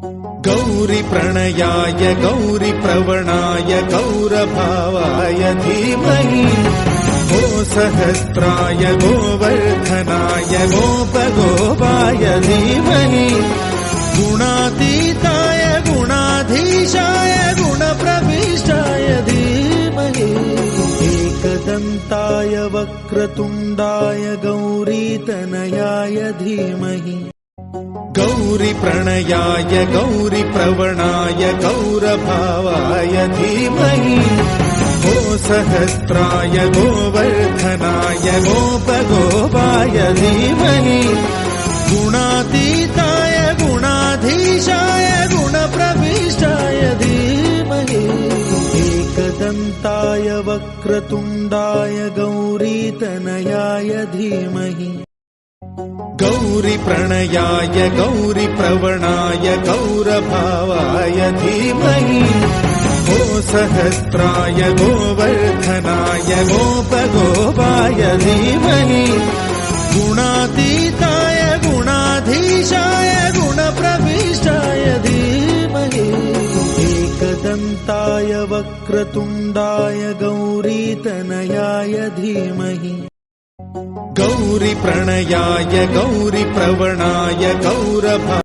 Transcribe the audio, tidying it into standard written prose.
गौरी प्रणयाय गौरी प्रवणाय गौरभावाय धीमहि गो सहस्राय गोवर्धनाय गोपगोपाय धीमहि गुणातीताय गुणाधीशाय गुणप्रविष्टाय धीमहि एकदन्ताय वक्रतुण्डाय गौरीतनयाय धीमहि गौरी प्रणयाय गौरी प्रवणाय गौरभावाय धीमहि गो सहस्राय गोवर्धनाय गोपगोपाय धीमहि गुणातीताय गुणाधीशाय गुणप्रविष्टाय धीमहि एकदन्ताय वक्रतुण्डाय गौरीतनयाय धीमहि गौरी प्रणयाय गौरी प्रवणाय गौरभावाय धीमहि गो सहस्राय गोवर्धनाय गोपगोपाय धीमहि गुणातीताय गुणाधीशाय गुणप्रविष्टाय धीमहि एकदन्ताय वक्रतुण्डाय गौरीतनयाय धीमहि गौरी प्रणयाय गौरी प्रवणाय गौरभा